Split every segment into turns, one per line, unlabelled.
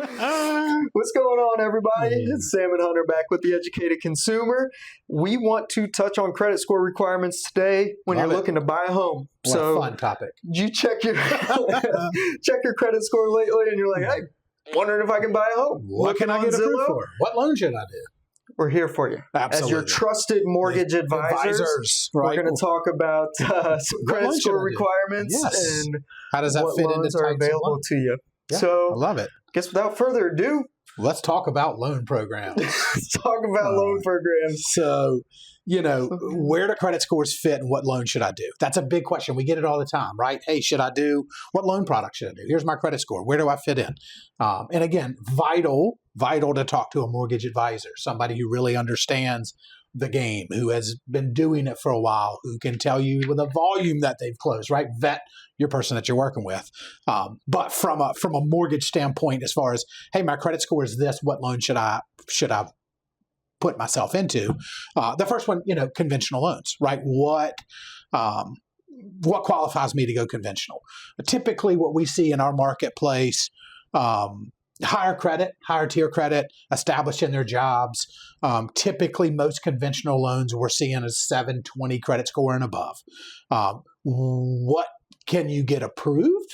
What's going on, everybody? It's Sam and Hunter back with The Educated Consumer. We want to touch on credit score requirements today when you're looking to buy a home.
What a fun topic.
You check your check your credit score lately, and you're like, hey, wondering if I can buy a home.
What can I get approved for? What loan should I do?
We're here for you.
Absolutely.
As your trusted mortgage advisors.
Right.
We're going to talk about some credit score requirements and
how does that
what
fit
loans
into
are available to you.
Yeah,
so
I love it.
I guess without further ado,
let's talk about loan programs.
Let's talk about loan programs.
So, where do credit scores fit and what loan should I do? That's a big question. We get it all the time, right? Hey, what loan product should I do? Here's my credit score. Where do I fit in? And again, vital to talk to a mortgage advisor, somebody who really understands the game, who has been doing it for a while, who can tell you with a volume that they've closed, right? Vet your person that you're working with. But from a mortgage standpoint, as far as, hey, my credit score is this, what loan should I put myself into? The first one, conventional loans, right? What qualifies me to go conventional? Typically what we see in our marketplace, higher tier credit, established in their jobs. Typically, most conventional loans we're seeing is 720 credit score and above. What can you get approved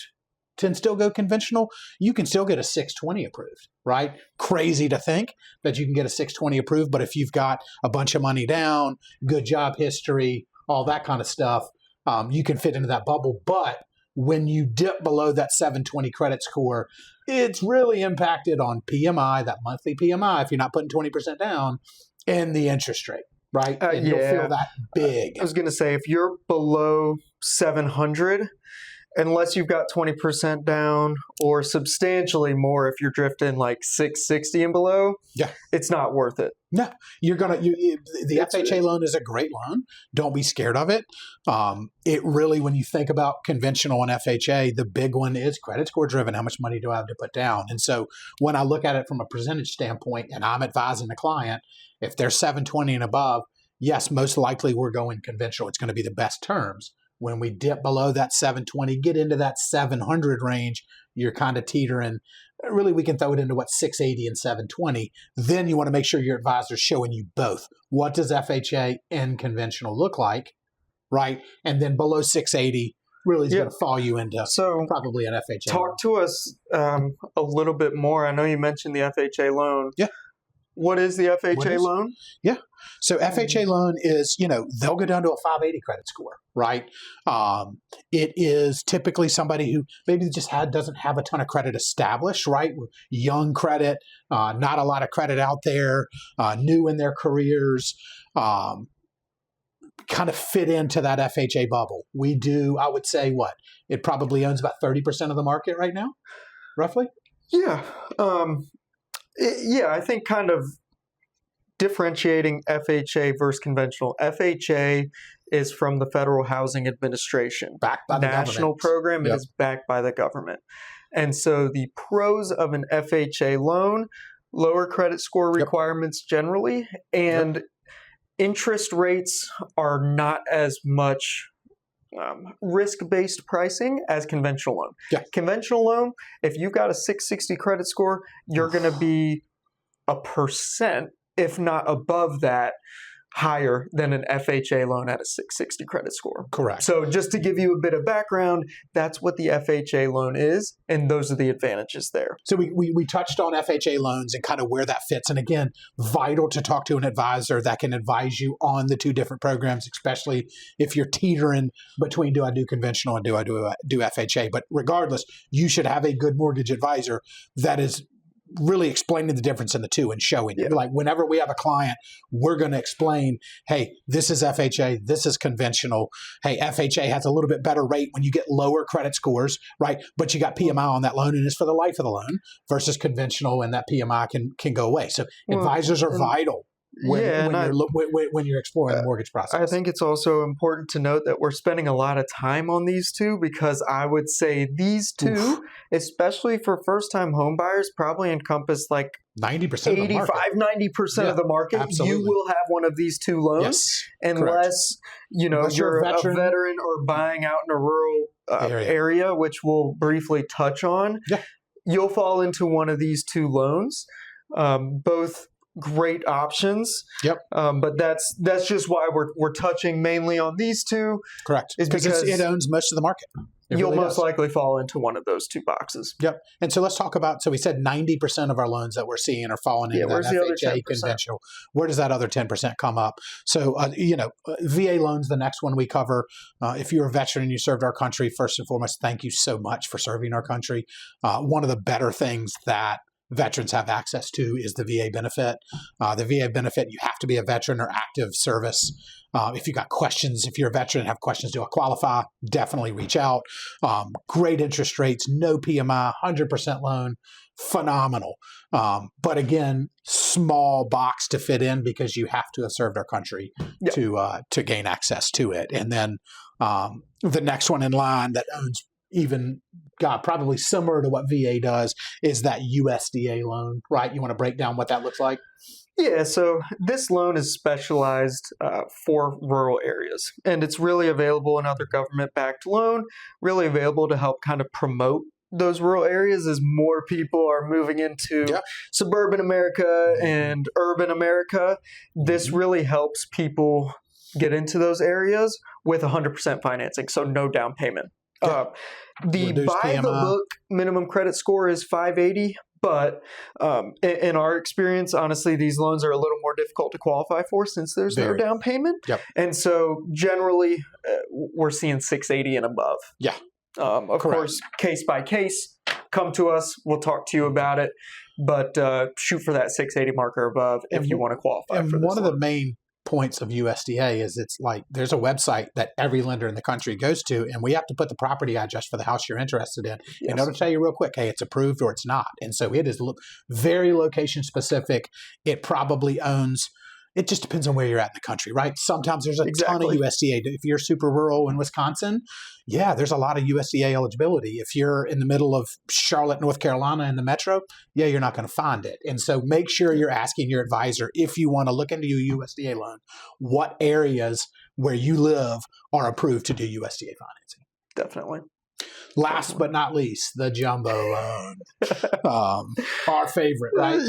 to still go conventional? You can still get a 620 approved, right? Crazy to think that you can get a 620 approved, but if you've got a bunch of money down, good job history, all that kind of stuff, you can fit into that bubble. But when you dip below that 720 credit score, it's really impacted on PMI, that monthly PMI, if you're not putting 20% down, and the interest rate, right? And you'll feel that big.
I was going to say, if you're below 700, unless you've got 20% down or substantially more, if you're drifting like 660 and below, it's not worth it.
No, the FHA loan is a great loan. Don't be scared of it. It really, when you think about conventional and FHA, the big one is credit score driven. How much money do I have to put down? And so when I look at it from a percentage standpoint and I'm advising the client, if they're 720 and above, yes, most likely we're going conventional. It's going to be the best terms. When we dip below that 720, get into that 700 range, you're kind of teetering. Really, we can throw it into 680 and 720. Then you want to make sure your advisor's showing you both. What does FHA and conventional look like, right? And then below 680 really is going to fall you into probably an FHA
Talk
loan.
to us a little bit more. I know you mentioned the FHA loan.
Yeah.
What is the FHA loan?
Yeah. So FHA loan is, they'll go down to a 580 credit score, right? It is typically somebody who maybe doesn't have a ton of credit established, right? Young credit, not a lot of credit out there, new in their careers, kind of fit into that FHA bubble. We do, I would say it probably owns about 30% of the market right now, roughly?
Yeah. I think kind of differentiating FHA versus conventional. FHA is from the Federal Housing Administration.
Backed by the
national program. It is backed by the government. And so the pros of an FHA loan, lower credit score requirements generally, and interest rates are not as much risk-based pricing as conventional loan.
Yeah.
Conventional loan, if you've got a 660 credit score, you're going to be 1%, if not above that, higher than an FHA loan at a 660 credit score.
Correct.
So just to give you a bit of background, that's what the FHA loan is, and those are the advantages there.
So we touched on FHA loans and kind of where that fits. And again, vital to talk to an advisor that can advise you on the two different programs, especially if you're teetering between do I do conventional and do I do FHA. But regardless, you should have a good mortgage advisor that is really explaining the difference in the two and showing it. Like whenever we have a client, we're going to explain, hey, this is FHA, this is conventional. Hey, FHA has a little bit better rate when you get lower credit scores, right? But you got PMI on that loan and it's for the life of the loan versus conventional, and that PMI can go away. So advisors are vital when you're exploring the mortgage process.
I think it's also important to note that we're spending a lot of time on these two, because I would say these two, especially for first-time home buyers, probably encompass like
90%
90% of the market.
Absolutely.
You will have one of these two loans, unless you're a veteran or buying out in a rural area, which we'll briefly touch on.
Yeah.
you'll fall into one of these two loans. Both great options.
Yep.
But that's just why we're touching mainly on these two.
Correct.
Is because
it owns most of the market.
You'll most likely fall into one of those two boxes.
Yep. And so let's talk about, so we said 90% of our loans that we're seeing are falling into that FHA conventional. Where does that other 10% come up? So, VA loans, the next one we cover. If you're a veteran and you served our country, first and foremost, thank you so much for serving our country. One of the better things that veterans have access to is the VA benefit. The VA benefit, you have to be a veteran or active service. If you got questions, if you're a veteran and have questions, do I qualify? Definitely reach out. Great interest rates, no PMI, 100% loan, phenomenal. But again, small box to fit in because you have to have served our country to gain access to it. And then the next one in line that owns probably similar to what VA does is that USDA loan, right? You want to break down what that looks like?
Yeah, so this loan is specialized for rural areas, and it's really available another government-backed loan, really available to help kind of promote those rural areas as more people are moving into suburban America and urban America. This really helps people get into those areas with 100% financing, so no down payment. The by-the-book minimum credit score is 580, but in our experience, honestly, these loans are a little more difficult to qualify for since there's no down payment.
Yep.
And so generally, we're seeing 680 and above.
Yeah.
Of course, case by case, come to us. We'll talk to you about it. But shoot for that 680 marker above if you want to qualify for this.
And one of the main points of USDA is it's like there's a website that every lender in the country goes to, and we have to put the property address for the house you're interested in in order to tell you real quick, hey, it's approved or it's not. And so it is very location specific. It probably owns, it just depends on where you're at in the country, right? Sometimes there's a ton of USDA. If you're super rural in Wisconsin, there's a lot of USDA eligibility. If you're in the middle of Charlotte, North Carolina in the metro, you're not going to find it. And so make sure you're asking your advisor, if you want to look into a USDA loan, what areas where you live are approved to do USDA financing.
Definitely.
Last but not least, the jumbo loan. Our favorite, right?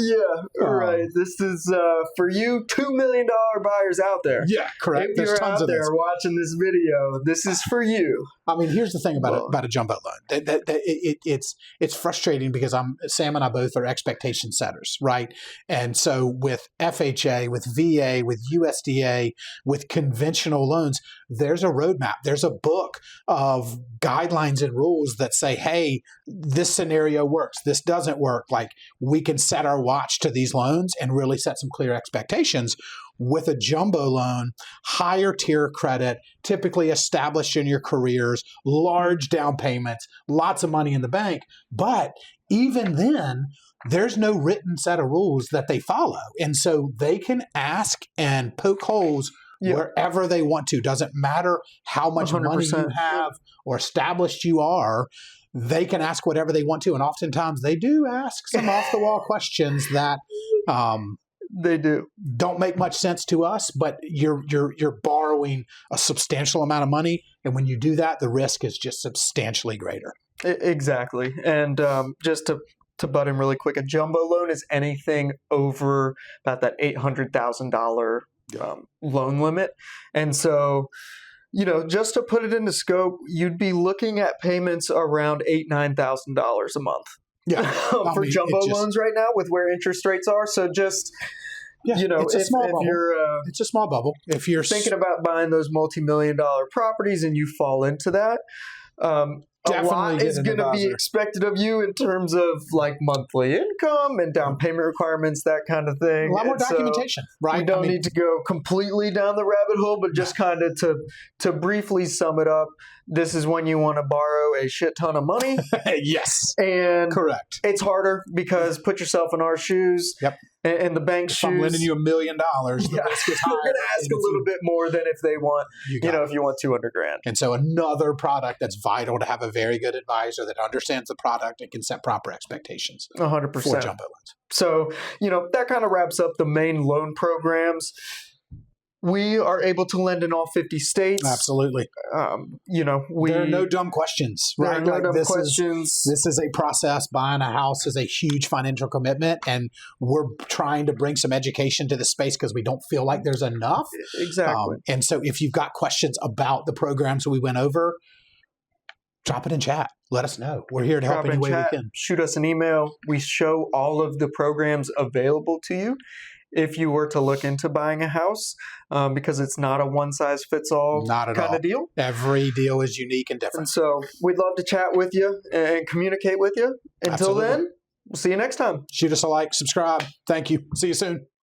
Right. This is for you $2 million buyers out there.
Yeah, correct.
If you're out there watching this video, this is for you.
I mean, here's the thing about a jumbo loan. It's frustrating because Sam and I both are expectation setters, right? And so with FHA, with VA, with USDA, with conventional loans, there's a roadmap. There's a book of guidelines and rules that say, hey, this scenario works. This doesn't work. Like, we can set our watch to these loans and really set some clear expectations. With a jumbo loan, higher tier credit, typically established in your careers, large down payments, lots of money in the bank. But even then, there's no written set of rules that they follow. And so they can ask and poke holes wherever they want to. Doesn't matter how much 100%. Money you have or established you are. They can ask whatever they want to. And oftentimes they do ask some off-the-wall questions that
they
don't make much sense to us, but you're borrowing a substantial amount of money. And when you do that, the risk is just substantially greater.
Exactly. And just to butt in really quick, a jumbo loan is anything over about that $800,000 loan limit. And so, just to put it into scope, you'd be looking at payments around $8,000-$9,000 a month. For jumbo loans right now with where interest rates are. So just,
it's a small bubble. It's a small bubble. If you're
thinking about buying those multi-million-dollar properties and you fall into that, a lot is going to be expected of you in terms of like monthly income and down payment requirements, that kind of thing.
A lot more documentation, right?
We don't need to go completely down the rabbit hole, but just kind of to briefly sum it up, this is when you want to borrow a shit ton of money.
Yes.
And
correct.
It's harder because put yourself in our shoes.
Yep.
And the bank's shoes.
I'm lending you $1 million. The risk is higher.
They're going to ask a little bit more than if they want, if you want $200,000.
And so another product that's vital to have a very good advisor that understands the product and can set proper expectations.
100%.
For jumbo loans.
So, that kind of wraps up the main loan programs. We are able to lend in all 50 states.
Absolutely.
There
are no dumb questions, right?
There are no dumb questions.
This is a process. Buying a house is a huge financial commitment, and we're trying to bring some education to the space because we don't feel like there's enough.
Exactly.
And so if you've got questions about the programs we went over, drop it in chat. Let us know. We're here to help any way we can.
Shoot us an email. We show all of the programs available to you if you were to look into buying a house, because it's not a one-size-fits-all kind of deal.
Every deal is unique and different.
And so we'd love to chat with you and communicate with you. Until then, we'll see you next time.
Shoot us a like, subscribe. Thank you. See you soon.